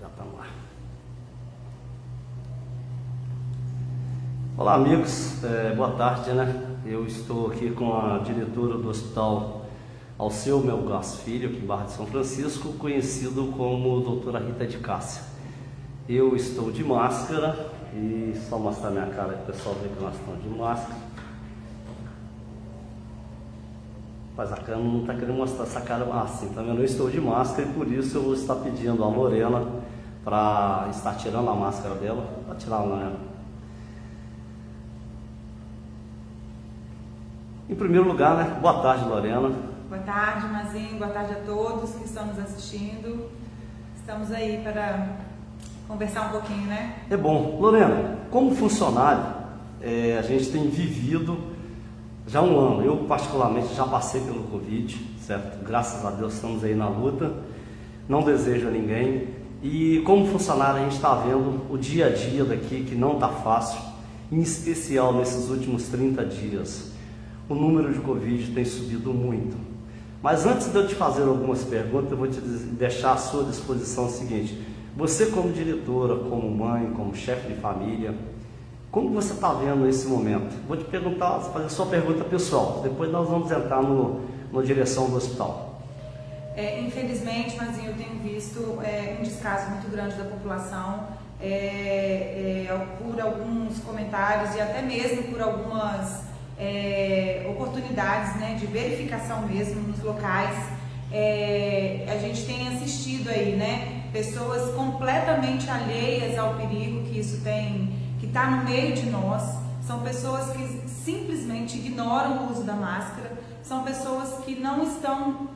Já está no ar. Olá, amigos, boa tarde, né? Eu estou aqui com a diretora do Hospital Alceu Melgaço Filho, aqui em Barra de São Francisco, conhecido como doutora Rita de Cássia. Eu estou de máscara e só mostrar minha cara para o pessoal ver que nós estamos de máscara. Mas a câmera não está querendo mostrar essa cara assim, tá vendo? Eu estou de máscara e por isso eu vou estar pedindo a Lorena para estar tirando a máscara dela, para tirar a Lorena. Em primeiro lugar, né? Boa tarde, Lorena. Boa tarde, Mazinho. Boa tarde a todos que estão nos assistindo. Estamos aí para conversar um pouquinho, né? É bom. Lorena, como funcionário, a gente tem vivido já um ano. Eu, particularmente, já passei pelo Covid, certo? Graças a Deus estamos aí na luta. Não desejo a ninguém. E como funcionário, a gente está vendo o dia a dia daqui, que não está fácil, em especial nesses últimos 30 dias. O número de Covid tem subido muito. Mas antes de eu te fazer algumas perguntas, eu vou te deixar à sua disposição o seguinte: você como diretora, como mãe, como chefe de família, como você está vendo esse momento? Vou te perguntar, fazer sua pergunta pessoal, depois nós vamos entrar na direção do hospital. Infelizmente, Mazinho, eu tenho visto um descaso muito grande da população, por alguns comentários e até mesmo por algumas oportunidades, né, de verificação mesmo nos locais. A gente tem assistido aí, né, pessoas completamente alheias ao perigo que isso tem, que está no meio de nós. São pessoas que simplesmente ignoram o uso da máscara, são pessoas que não estão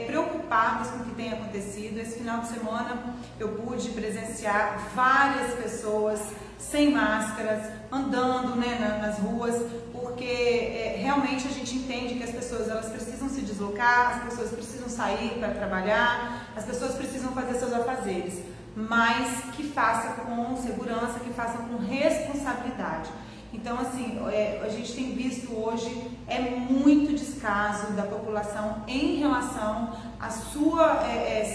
preocupadas com o que tem acontecido. Esse final de semana eu pude presenciar várias pessoas sem máscaras, andando, né, nas ruas, porque realmente a gente entende que as pessoas elas precisam se deslocar, as pessoas precisam sair para trabalhar, as pessoas precisam fazer seus afazeres, mas que façam com segurança, que façam com responsabilidade. Então, assim, a gente tem visto hoje muito descaso da população em relação à sua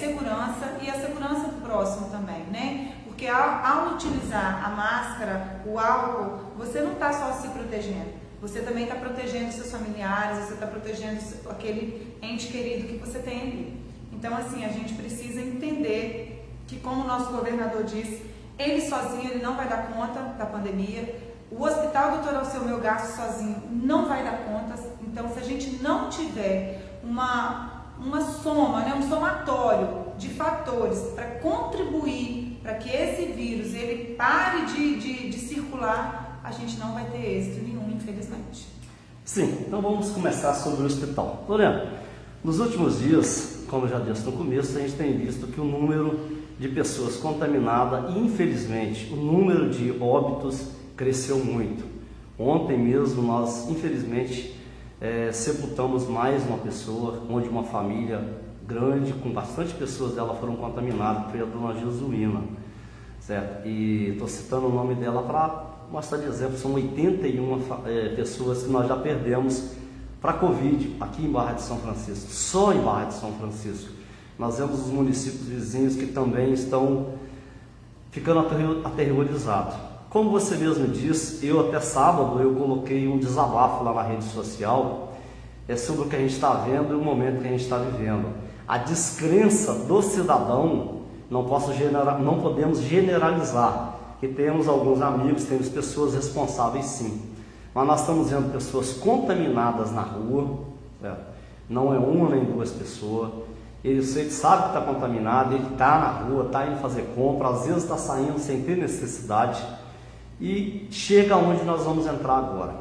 segurança e à segurança do próximo também, né? Porque ao utilizar a máscara, o álcool, você não está só se protegendo, você também está protegendo seus familiares, você está protegendo aquele ente querido que você tem ali. Então, assim, a gente precisa entender que, como o nosso governador disse, ele sozinho ele não vai dar conta da pandemia. O Hospital Dr. Alceu Melgaço sozinho não vai dar conta. Então, se a gente não tiver uma soma, né, um somatório de fatores para contribuir para que esse vírus ele pare de circular, a gente não vai ter êxito nenhum, infelizmente. Sim, então vamos começar sobre o hospital. Lorena, nos últimos dias, como eu já disse no começo, a gente tem visto que o número de pessoas contaminadas e, infelizmente, o número de óbitos cresceu muito. Ontem mesmo nós, infelizmente, sepultamos mais uma pessoa, onde uma família grande, com bastante pessoas dela foram contaminadas, foi a dona Jesuína, certo? E estou citando o nome dela para mostrar de exemplo, são 81 pessoas que nós já perdemos para a Covid, aqui em Barra de São Francisco, só em Barra de São Francisco. Nós vemos os municípios vizinhos que também estão ficando aterrorizados. Como você mesmo disse, eu até sábado eu coloquei um desabafo lá na rede social sobre o que a gente está vendo e o momento que a gente está vivendo. A descrença do cidadão, não podemos generalizar, que temos alguns amigos, temos pessoas responsáveis sim, mas nós estamos vendo pessoas contaminadas na rua, certo? Não é uma nem duas pessoas. Ele sabe que está contaminado, ele está na rua, está indo fazer compra, às vezes está saindo sem ter necessidade e chega onde nós vamos entrar agora.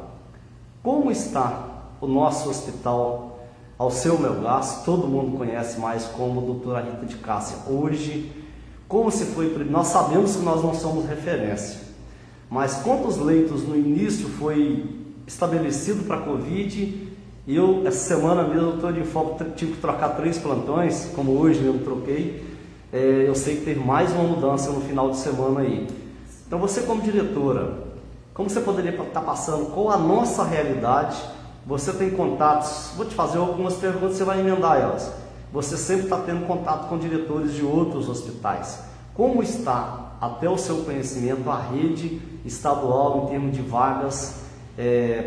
Como está o nosso hospital Alceu Melgaço? Todo mundo conhece mais como doutora Rita de Cássia. Hoje, como se foi, nós sabemos que nós não somos referência, mas quantos leitos no início foi estabelecido para a Covid? E eu, essa semana mesmo, estou de folga, tive que trocar 3 plantões, como hoje mesmo troquei. Eu sei que teve mais uma mudança no final de semana aí. Então você como diretora, como você poderia estar passando com a nossa realidade? Você tem contatos, vou te fazer algumas perguntas, você vai emendar elas. Você sempre está tendo contato com diretores de outros hospitais. Como está, até o seu conhecimento, a rede estadual em termos de vagas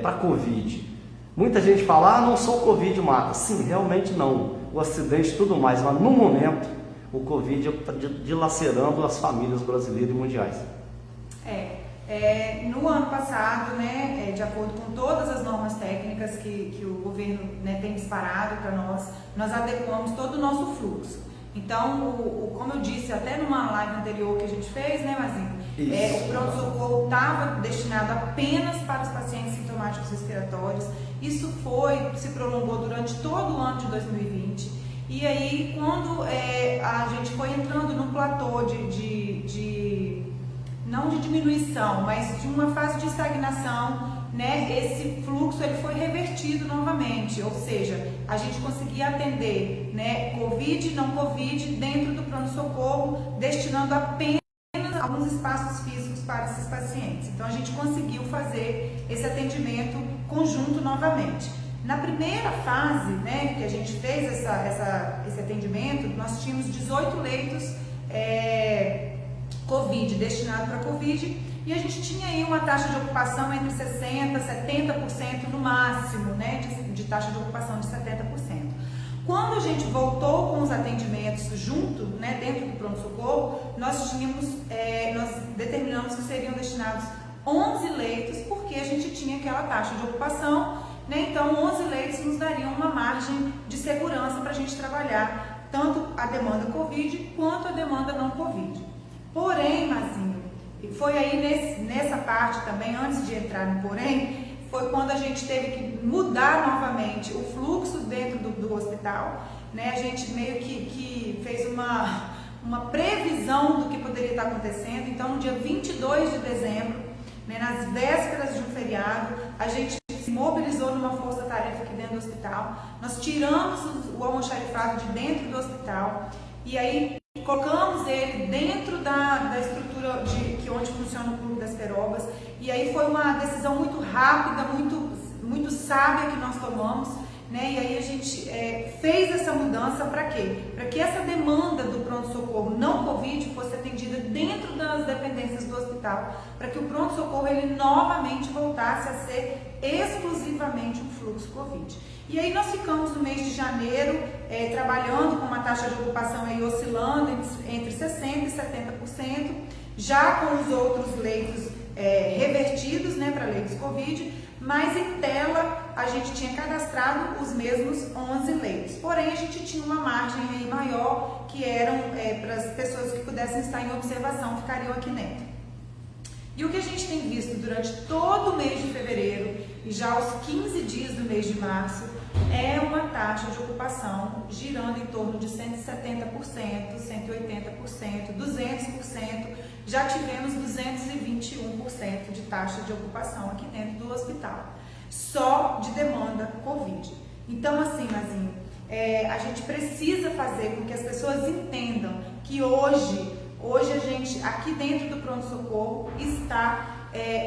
para Covid? Muita gente fala, não só o Covid mata. Sim, realmente não. O acidente e tudo mais, mas no momento o Covid está dilacerando as famílias brasileiras e mundiais. No ano passado, né, de acordo com todas as normas técnicas que o governo, né, tem disparado para nós adequamos todo o nosso fluxo. Então, como eu disse até numa live anterior que a gente fez, né, Mazinho, o pronto-socorro estava destinado apenas para os pacientes sintomáticos respiratórios. Isso se prolongou durante todo o ano de 2020. E aí, quando a gente foi entrando num platô não de diminuição, mas de uma fase de estagnação, né, esse fluxo ele foi revertido novamente, ou seja, a gente conseguia atender, né, Covid, não Covid, dentro do pronto-socorro, destinando apenas alguns espaços físicos para esses pacientes. Então a gente conseguiu fazer esse atendimento conjunto novamente. Na primeira fase, né, que a gente fez esse atendimento, nós tínhamos 18 leitos Covid, destinado para Covid, e a gente tinha aí uma taxa de ocupação entre 60% e 70% no máximo, né, de taxa de ocupação de 70%. Quando a gente voltou com os atendimentos junto, né, dentro do pronto-socorro, nós determinamos que seriam destinados 11 leitos, porque a gente tinha aquela taxa de ocupação, né, então 11 leitos nos dariam uma margem de segurança para a gente trabalhar tanto a demanda Covid quanto a demanda não Covid. Porém, Mazinho, foi aí nessa parte também, antes de entrar no porém, foi quando a gente teve que mudar novamente o fluxo dentro do hospital, né? A gente meio que fez uma previsão do que poderia estar acontecendo. Então, no dia 22 de dezembro, né, nas vésperas de um feriado, a gente se mobilizou numa força-tarefa aqui dentro do hospital. Nós tiramos o almoxarifado de dentro do hospital e aí colocamos ele dentro da estrutura onde funciona o Clube das Perobas, e aí foi uma decisão muito rápida, muito sábia que nós tomamos, né? E aí a gente fez essa mudança para quê? Para que essa demanda do pronto-socorro não Covid fosse atendida dentro das dependências do hospital, para que o pronto-socorro ele novamente voltasse a ser exclusivamente um fluxo Covid. E aí nós ficamos no mês de janeiro trabalhando com uma taxa de ocupação aí oscilando entre 60% e 70%, já com os outros leitos revertidos, né, para leitos Covid, mas em tela a gente tinha cadastrado os mesmos 11 leitos. Porém, a gente tinha uma margem aí maior, que eram para as pessoas que pudessem estar em observação, ficariam aqui dentro. E o que a gente tem visto durante todo o mês de fevereiro e já aos 15 dias do mês de março é uma taxa de ocupação girando em torno de 170%, 180%, 200%. Já tivemos 221% de taxa de ocupação aqui dentro do hospital, só de demanda Covid. Então, assim, Mazinho, a gente precisa fazer com que as pessoas entendam que hoje a gente, aqui dentro do pronto-socorro, está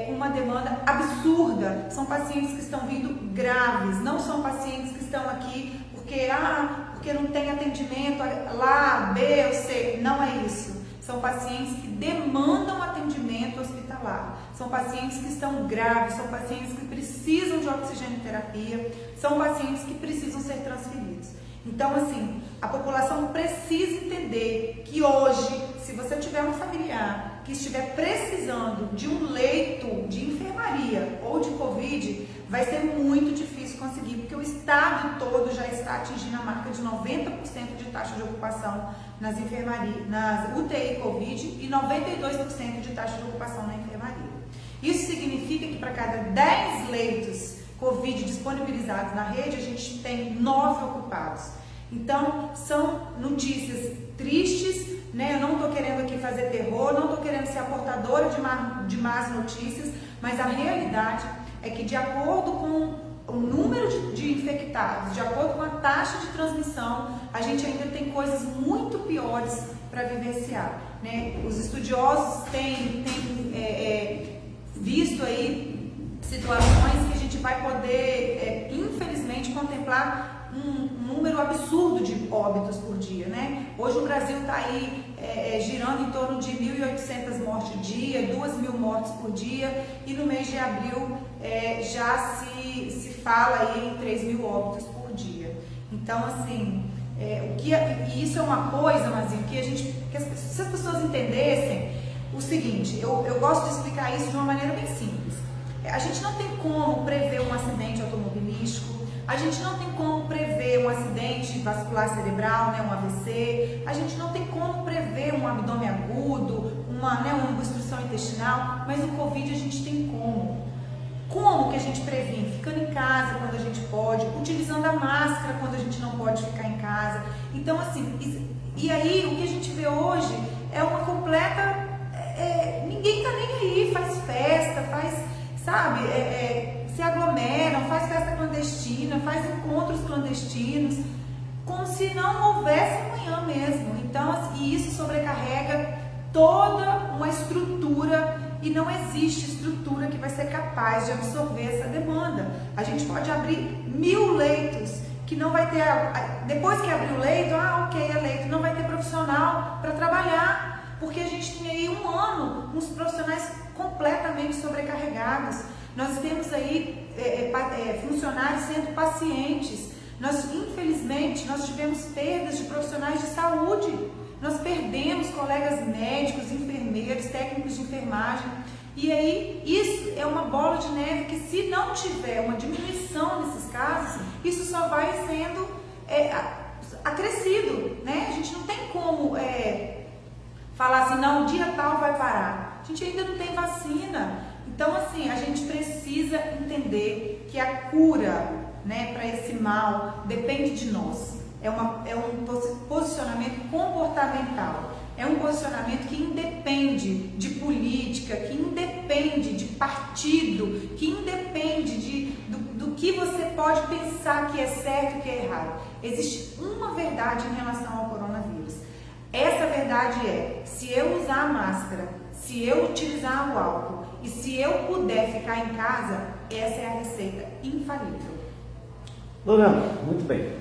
com uma demanda absurda. São pacientes que estão vindo graves, não são pacientes que estão aqui porque não tem atendimento lá, B ou C. Não é isso. São pacientes que demandam atendimento hospitalar. São pacientes que estão graves, são pacientes que precisam de oxigenoterapia, são pacientes que precisam ser transferidos. Então, assim, a população precisa entender que hoje, se você tiver um familiar que estiver precisando de um leito de enfermaria ou de Covid, vai ser muito difícil conseguir, porque o estado todo já está atingindo a marca de 90% de taxa de ocupação nas enfermarias, nas UTI Covid e 92% de taxa de ocupação na enfermaria. Isso significa que para cada 10 leitos Covid disponibilizados na rede, a gente tem 9 ocupados. Então, são notícias tristes, né? Eu não estou querendo aqui fazer terror, não estou querendo ser a portadora de más notícias, mas a realidade é que, de acordo com o número de infectados, de acordo com a taxa de transmissão, a gente ainda tem coisas muito piores para vivenciar, né? Os estudiosos têm visto aí situações que a gente vai poder, infelizmente, contemplar um número absurdo de óbitos por dia, né? Hoje o Brasil está aí girando em torno de 1.800 mortes dia, 2.000 mortes por dia, e no mês de abril já se fala aí em 3.000 óbitos por dia. Então, assim, e isso é uma coisa, Mazinho, se as pessoas entendessem o seguinte, eu gosto de explicar isso de uma maneira bem simples. A gente não tem como prever um acidente automobilístico, a gente não tem como prever um acidente vascular cerebral, né, um AVC, a gente não tem como prever um abdômen agudo, uma obstrução intestinal, mas o Covid a gente tem como. Como que a gente previne? Ficando em casa quando a gente pode, utilizando a máscara quando a gente não pode ficar em casa. Então, assim, e aí o que a gente vê hoje é uma completa... ninguém tá nem aí, faz festa, sabe, se aglomeram, faz festa clandestina, faz encontros clandestinos, como se não houvesse amanhã mesmo. Então, assim, isso sobrecarrega toda uma estrutura e não existe estrutura que vai ser capaz de absorver essa demanda. A gente pode abrir 1.000 leitos, que não vai ter, depois que abrir o leito, ok, é leito, não vai ter profissional para trabalhar, porque a gente tem aí um ano uns profissionais completamente sobrecarregados. Nós temos aí funcionários sendo pacientes. Infelizmente, nós tivemos perdas de profissionais de saúde. Nós perdemos colegas médicos, enfermeiros, técnicos de enfermagem. E aí, isso é uma bola de neve que, se não tiver uma diminuição nesses casos, isso só vai sendo acrescido, né? A gente não tem como falar assim, não, o dia tal vai parar. A gente ainda não tem vacina. Então, assim, a gente precisa entender que a cura, né, para esse mal depende de nós. É um posicionamento comportamental. É um posicionamento que independe de política, que independe de partido, que independe do que você pode pensar que é certo e que é errado. Existe uma verdade em relação ao coronavírus. Essa verdade é, se eu usar a máscara, se eu utilizar o álcool e se eu puder ficar em casa, essa é a receita infalível. Lorena, muito bem.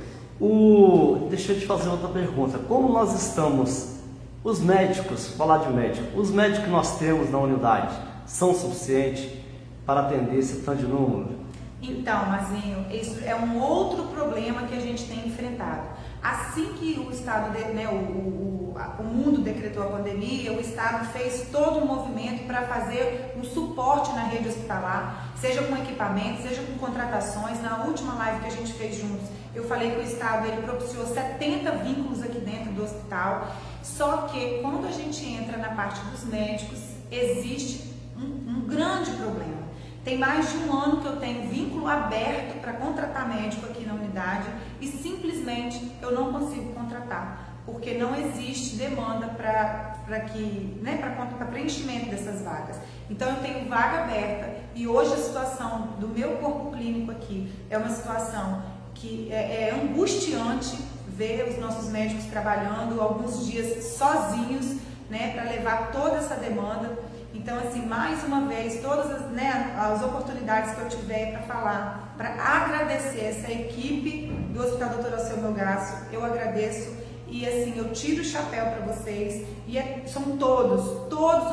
Deixa eu te fazer outra pergunta. Como nós estamos, os médicos, falar de médico, os médicos que nós temos na unidade são suficientes para atender esse tanto de número? Então, Mazinho, isso é um outro problema que a gente tem enfrentado. Assim que o Estado, o mundo decretou a pandemia, o Estado fez todo um movimento para fazer um suporte na rede hospitalar, seja com equipamento, seja com contratações. Na última live que a gente fez juntos, eu falei que o Estado propiciou 70 vínculos aqui dentro do hospital. Só que quando a gente entra na parte dos médicos, existe um grande problema. Tem mais de um ano que eu tenho vínculo aberto para contratar médico aqui na unidade e simplesmente eu não consigo contratar, porque não existe demanda para preenchimento dessas vagas. Então eu tenho vaga aberta e hoje a situação do meu corpo clínico aqui é uma situação que é angustiante ver os nossos médicos trabalhando alguns dias sozinhos, né, para levar toda essa demanda. Então, assim, mais uma vez, todas as oportunidades que eu tiver para falar, para agradecer essa equipe do Hospital Dr. Alceu Melgaço, eu agradeço e, assim, eu tiro o chapéu para vocês. E são todos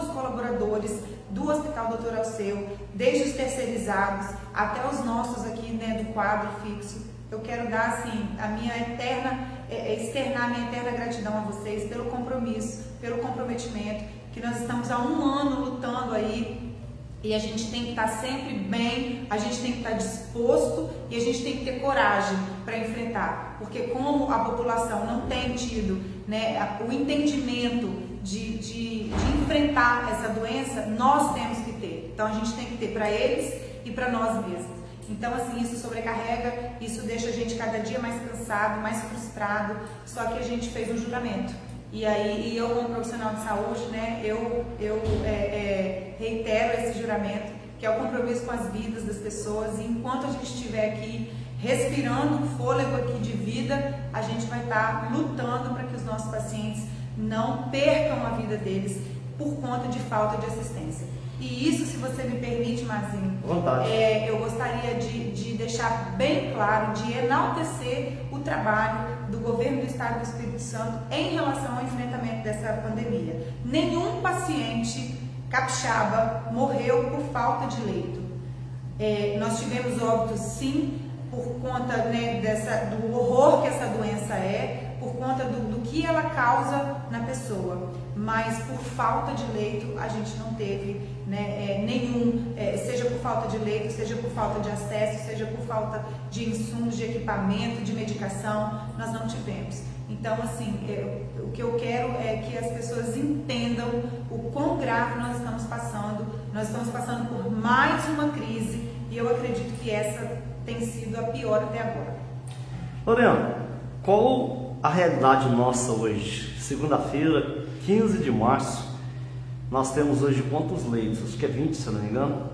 os colaboradores do Hospital Dr. Alceu, desde os terceirizados até os nossos aqui, né, do quadro fixo. Eu quero dar, assim, externar a minha eterna gratidão a vocês pelo compromisso, pelo comprometimento, que nós estamos há um ano lutando aí e a gente tem que estar sempre bem, a gente tem que estar disposto e a gente tem que ter coragem para enfrentar, porque como a população não tem tido, né, o entendimento de enfrentar essa doença, nós temos que ter. Então a gente tem que ter para eles e para nós mesmos. Então, assim, isso sobrecarrega, isso deixa a gente cada dia mais cansado, mais frustrado, só que a gente fez um juramento. E aí, eu como profissional de saúde, né, eu reitero esse juramento, que é o compromisso com as vidas das pessoas, e enquanto a gente estiver aqui respirando um fôlego aqui de vida, a gente vai estar lutando para que os nossos pacientes não percam a vida deles por conta de falta de assistência. E isso, se você me permite, Mazinho, eu gostaria de deixar bem claro, de enaltecer o trabalho do governo do Estado do Espírito Santo em relação ao enfrentamento dessa pandemia. Nenhum paciente capixaba morreu por falta de leito. Nós tivemos óbitos, sim, por conta, né, do horror que essa doença por conta do que ela causa na pessoa, mas por falta de leito a gente não teve, né, nenhum, seja por falta de leito, seja por falta de acesso, seja por falta de insumos, de equipamento, de medicação, nós não tivemos. Então, assim, o que eu quero é que as pessoas entendam o quão grave nós estamos passando. Nós estamos passando por mais uma crise e eu acredito que essa tem sido a pior até agora. Lorena, qual a realidade nossa hoje? Segunda-feira, 15 de março, nós temos hoje quantos leitos? Acho que é 20, se eu não me engano.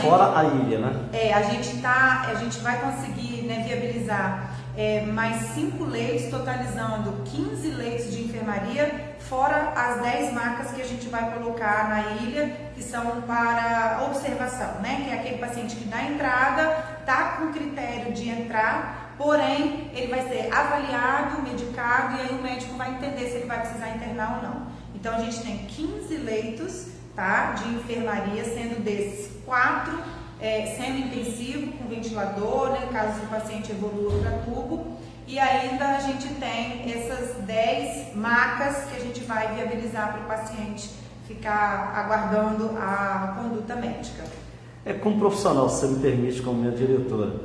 Fora a ilha, né? A gente vai conseguir, né, viabilizar mais 5 leitos, totalizando 15 leitos de enfermaria, fora as 10 macas que a gente vai colocar na ilha, que são para observação, né? Que é aquele paciente que dá entrada, está com critério de entrar, porém ele vai ser avaliado, medicado, e aí o médico vai entender se ele vai precisar internar ou não. Então a gente tem 15 leitos, tá, de enfermaria, sendo desses 4 sendo intensivo, com ventilador, né, caso o paciente evolua para tubo, e ainda a gente tem essas 10 macas que a gente vai viabilizar para o paciente ficar aguardando a conduta médica. Como profissional, se você me permite, como minha diretora,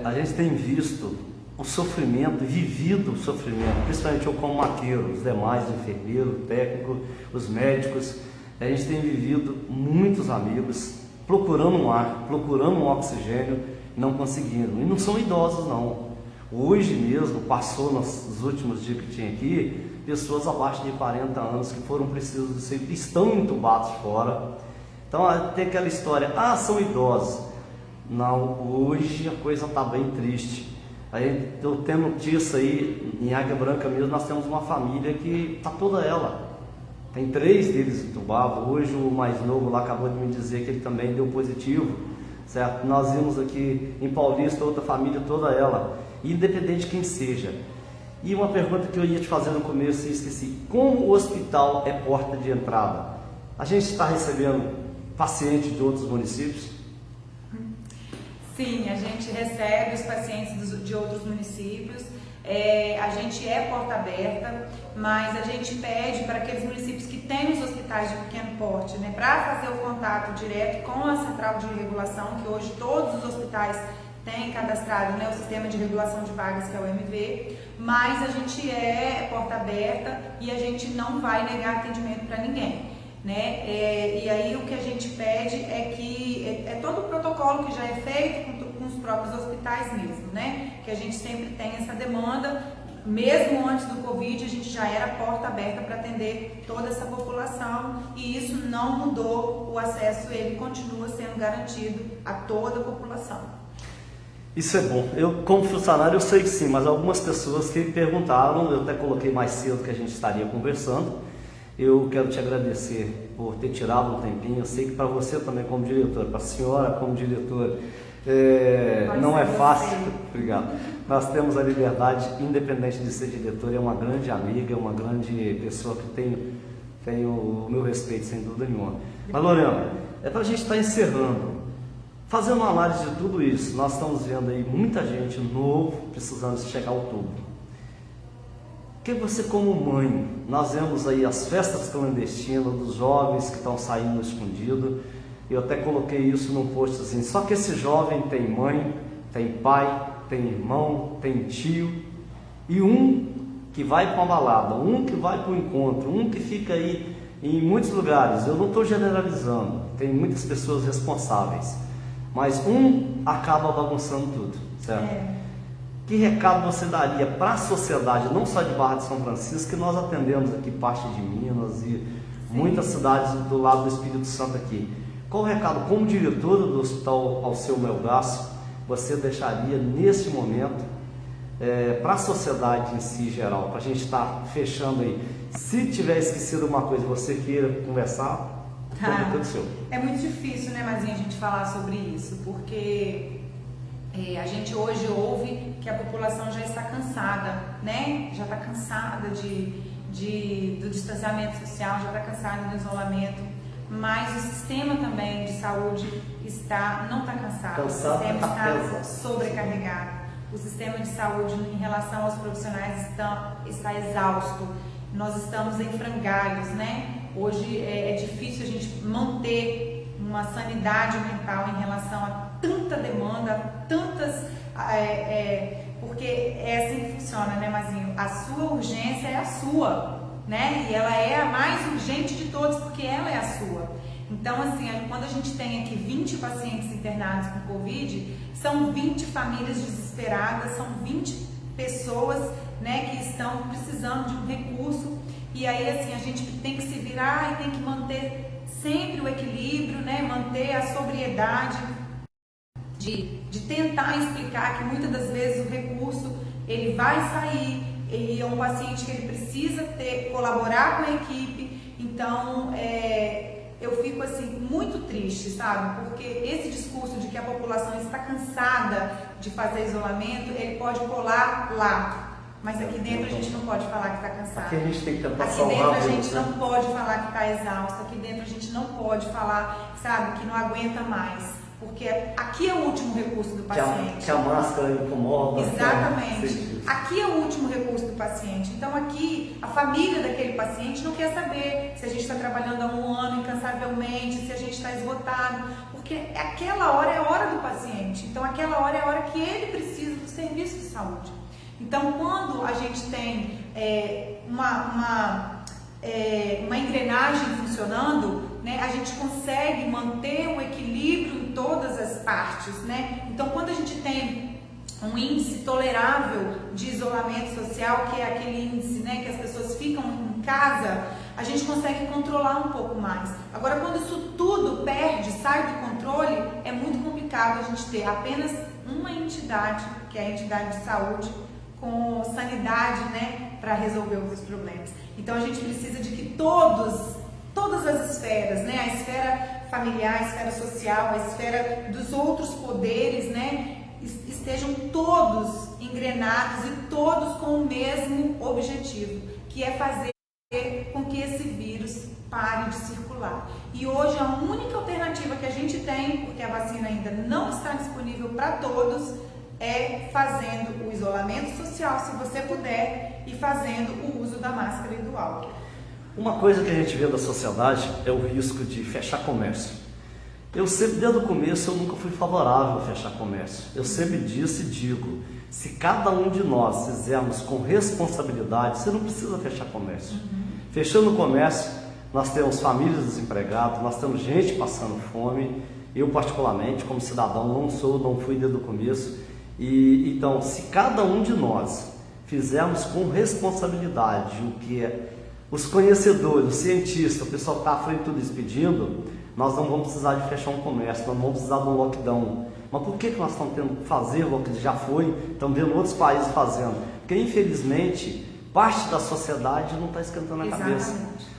a gente tem visto o sofrimento, vivido o sofrimento, principalmente eu como maqueiro, os demais, o enfermeiro, o técnico, os médicos. A gente tem vivido muitos amigos procurando um ar, procurando um oxigênio, não conseguindo. E não são idosos, não. Hoje mesmo, passou nos últimos dias que tinha aqui, pessoas abaixo de 40 anos que foram precisas estão entubados fora. Então tem aquela história, são idosos. Não, hoje a coisa está bem triste. Aí eu tenho notícia aí, em Águia Branca mesmo, nós temos uma família que está toda ela. Tem 3 deles entubados. Hoje o mais novo lá acabou de me dizer que ele também deu positivo, certo? Nós vimos aqui em Paulista outra família, toda ela, independente de quem seja. E uma pergunta que eu ia te fazer no começo e esqueci: como o hospital é porta de entrada? A gente está recebendo pacientes de outros municípios? Sim, a gente recebe os pacientes de outros municípios. A gente é porta aberta, mas a gente pede para aqueles municípios que têm os hospitais de pequeno porte, né, para fazer o contato direto com a central de regulação, que hoje todos os hospitais têm cadastrado, né, o sistema de regulação de vagas, que é o MV, mas a gente é porta aberta e a gente não vai negar atendimento para ninguém, né? E aí o que a gente pede é que todo o protocolo que já é feito com os próprios hospitais mesmo, né? Que a gente sempre tem essa demanda, mesmo antes do Covid a gente já era porta aberta para atender toda essa população, e isso não mudou, o acesso ele continua sendo garantido a toda a população. Isso é bom. Eu, como funcionário, eu sei que sim, mas algumas pessoas que perguntaram, eu até coloquei mais cedo que a gente estaria conversando. Eu quero te agradecer por ter tirado um tempinho. Eu sei que para você também como diretor, para a senhora como diretora, não é fácil. Obrigado. Nós temos a liberdade, independente de ser diretora, é uma grande amiga, é uma grande pessoa que tem o meu respeito, sem dúvida nenhuma. Mas, Lorena, para a gente estar encerrando, fazendo uma análise de tudo isso, nós estamos vendo aí muita gente novo precisando chegar ao outubro. Que você como mãe, nós vemos aí as festas clandestinas dos jovens que estão saindo escondido. Eu até coloquei isso num post assim: só que esse jovem tem mãe, tem pai, tem irmão, tem tio, e um que vai para uma balada, um que vai para um encontro, um que fica aí em muitos lugares. Eu não estou generalizando, tem muitas pessoas responsáveis, mas um acaba bagunçando tudo, certo? Que recado você daria para a sociedade, não só de Barra de São Francisco, que nós atendemos aqui parte de Minas e muitas cidades do lado do Espírito Santo aqui? Qual o recado, como diretora do Hospital Alceu Melgaço, você deixaria neste momento para a sociedade em si geral, para a gente estar fechando aí? Se tiver esquecido uma coisa, você queira conversar, tudo seu. É muito difícil, né, Mazinha, a gente falar sobre isso, porque A gente hoje ouve que a população já está cansada, né? Já está cansada do distanciamento social, já está cansada do isolamento, mas o sistema também de saúde não está cansado, o sistema está sobrecarregado. O sistema de saúde em relação aos profissionais está exausto. Nós estamos em frangalhos, né? Hoje é difícil a gente manter uma sanidade mental em relação a tanta demanda, porque é assim que funciona, né, Mazinho? A sua urgência é a sua, né? E ela é a mais urgente de todas, porque ela é a sua. Então, assim, quando a gente tem aqui 20 pacientes internados com Covid, são 20 famílias desesperadas, são 20 pessoas, né, que estão precisando de um recurso. E aí, assim, a gente tem que se virar e tem que manter sempre o equilíbrio, né, manter a sobriedade, de tentar explicar que muitas das vezes o recurso ele vai sair, ele é um paciente que ele precisa colaborar com a equipe. Então eu fico assim muito triste, sabe? Porque esse discurso de que a população está cansada de fazer isolamento, ele pode colar lá, mas aqui dentro a gente não pode falar que está cansado. Aqui a gente tem que tentar aqui salvar dentro a gente não pode falar que está exausto, aqui dentro a gente não pode falar, sabe, que não aguenta mais. Porque aqui é o último recurso do paciente. Que a máscara incomoda. Exatamente. Aqui é o último recurso do paciente. Então aqui a família daquele paciente não quer saber se a gente está trabalhando há um ano incansavelmente, se a gente está esgotado, porque aquela hora é a hora do paciente. Então aquela hora é a hora que ele precisa do serviço de saúde. Então quando a gente tem uma engrenagem funcionando, né, a gente consegue manter um equilíbrio em todas as partes, né? Então, quando a gente tem um índice tolerável de isolamento social, que é aquele índice, né, que as pessoas ficam em casa, a gente consegue controlar um pouco mais. Agora, quando isso tudo sai do controle, é muito complicado a gente ter apenas uma entidade, que é a entidade de saúde, com sanidade, né, para resolver os problemas. Então, a gente precisa de que todas as esferas, né, a esfera familiar, a esfera social, a esfera dos outros poderes, né, estejam todos engrenados e todos com o mesmo objetivo, que é fazer com que esse vírus pare de circular. E hoje a única alternativa que a gente tem, porque a vacina ainda não está disponível para todos, é fazendo o isolamento social, se você puder, e fazendo o uso da máscara e do álcool. Uma coisa que a gente vê da sociedade é o risco de fechar comércio. Eu sempre, desde o começo, eu nunca fui favorável a fechar comércio. Eu sempre disse e digo, se cada um de nós fizermos com responsabilidade, você não precisa fechar comércio. Fechando o comércio, nós temos famílias desempregadas, nós temos gente passando fome. Eu, particularmente, como cidadão, não fui desde o começo. Então, se cada um de nós fizermos com responsabilidade o que os conhecedores, os cientistas, o pessoal que está à frente de tudo isso pedindo, nós não vamos precisar de fechar um comércio, nós não vamos precisar de um lockdown. Mas por que nós estamos tendo que fazer o que já foi, estamos vendo outros países fazendo? Porque, infelizmente, parte da sociedade não está esquentando a cabeça.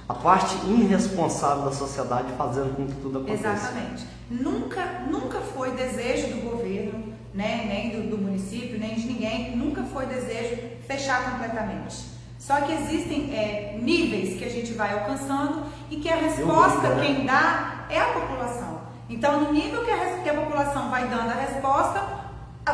A parte irresponsável da sociedade fazendo com que tudo aconteça. Exatamente. Nunca foi desejo do governo, né, nem do município, nem de ninguém, nunca foi desejo fechar completamente. Só que existem níveis que a gente vai alcançando e que a resposta quem dá é a população. Então, no nível que a população vai dando a resposta,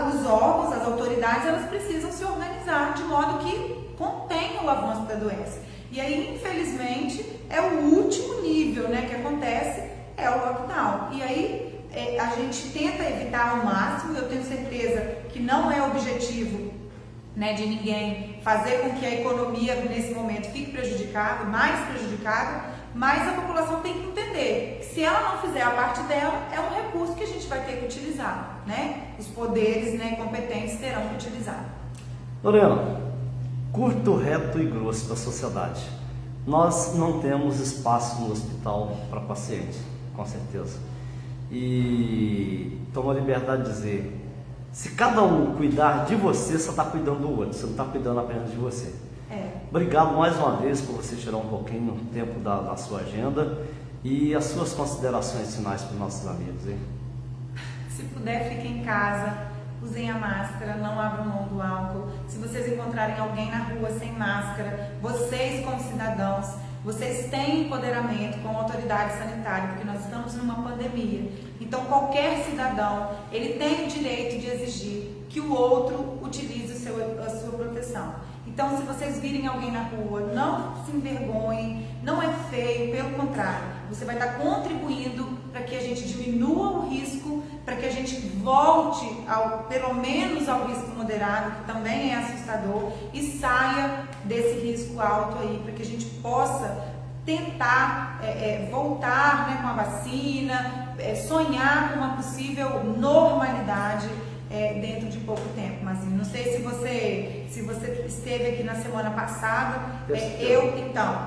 os órgãos, as autoridades, elas precisam se organizar de modo que contenha o avanço da doença. E aí, infelizmente, é o último nível, né, que acontece, é o lockdown. E aí a gente tenta evitar ao máximo, eu tenho certeza que não é objetivo, né, de ninguém fazer com que a economia nesse momento fique prejudicada, mais prejudicada, mas a população tem que entender que se ela não fizer a parte dela, é um recurso que a gente vai ter que utilizar, né? Os poderes, né, competentes terão que utilizar. Lorena, curto, reto e grosso da sociedade. Nós não temos espaço no hospital para pacientes, com certeza. E tomo a liberdade de dizer, se cada um cuidar de você, você está cuidando do outro, você não está cuidando apenas de você. Obrigado mais uma vez por você tirar um pouquinho do tempo da sua agenda e as suas considerações finais para os nossos amigos, hein? Se puder, fique em casa, usem a máscara, não abram mão do álcool. Se vocês encontrarem alguém na rua sem máscara, vocês como cidadãos, vocês têm empoderamento com a autoridade sanitária, porque nós estamos numa pandemia. Então qualquer cidadão, ele tem o direito de exigir que o outro utilize a sua proteção. Então, se vocês virem alguém na rua, não se envergonhem, não é feio, pelo contrário, você vai estar contribuindo para que a gente diminua o risco, para que a gente volte pelo menos ao risco moderado, que também é assustador, e saia desse risco alto aí, para que a gente possa tentar voltar, né, com a vacina, sonhar com uma possível normalidade dentro de pouco tempo. Mas não sei se você esteve aqui na semana passada.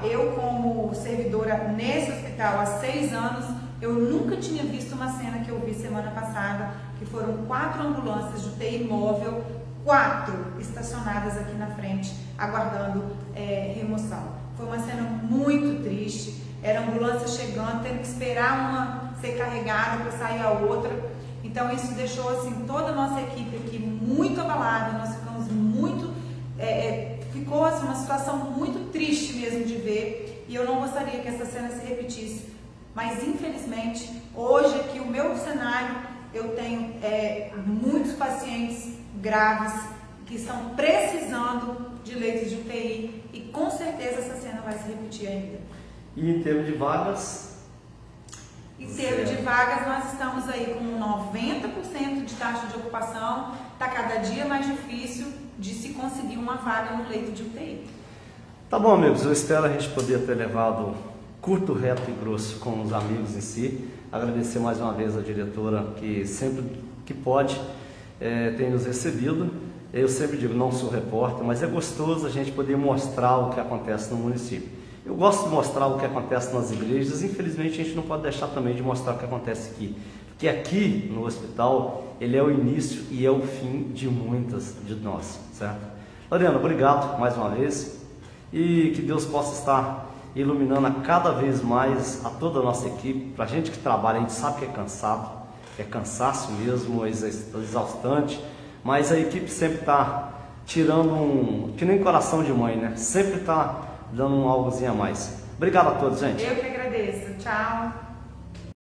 Eu como servidora nesse hospital há 6 anos, eu nunca tinha visto uma cena que eu vi semana passada, que foram 4 ambulâncias de UTI móvel, 4 estacionadas aqui na frente, aguardando remoção. Foi uma cena muito triste. Era ambulância chegando, tendo que esperar uma ser carregada para sair a outra. Então isso deixou assim toda a nossa equipe aqui muito abalada. Nós ficamos muito, ficou assim, uma situação muito triste mesmo de ver, e eu não gostaria que essa cena se repetisse. Mas infelizmente hoje aqui o meu cenário, eu tenho muitos pacientes graves que estão precisando de leitos de UTI, e com certeza essa cena vai se repetir ainda. E em termos de vagas? Em termos de vagas, nós estamos aí com 90% de taxa de ocupação. Está cada dia mais difícil de se conseguir uma vaga no leito de UTI. Tá bom, amigos, eu espero a gente poder ter levado curto, reto e grosso com os amigos em si. Agradecer mais uma vez a diretora, que sempre que pode tem nos recebido. Eu sempre digo, não sou repórter, mas é gostoso a gente poder mostrar o que acontece no município. Eu gosto de mostrar o que acontece nas igrejas. Infelizmente a gente não pode deixar também de mostrar o que acontece aqui, porque aqui no hospital ele é o início e é o fim de muitas de nós, certo? Loriana, obrigado mais uma vez, e que Deus possa estar iluminando a cada vez mais a toda a nossa equipe. Para a gente que trabalha, a gente sabe que é cansado, é cansaço mesmo, é exaustante, mas a equipe sempre está tirando que nem coração de mãe, né? Sempre está dando um algozinho a mais. Obrigado a todos, gente. Eu que agradeço. Tchau.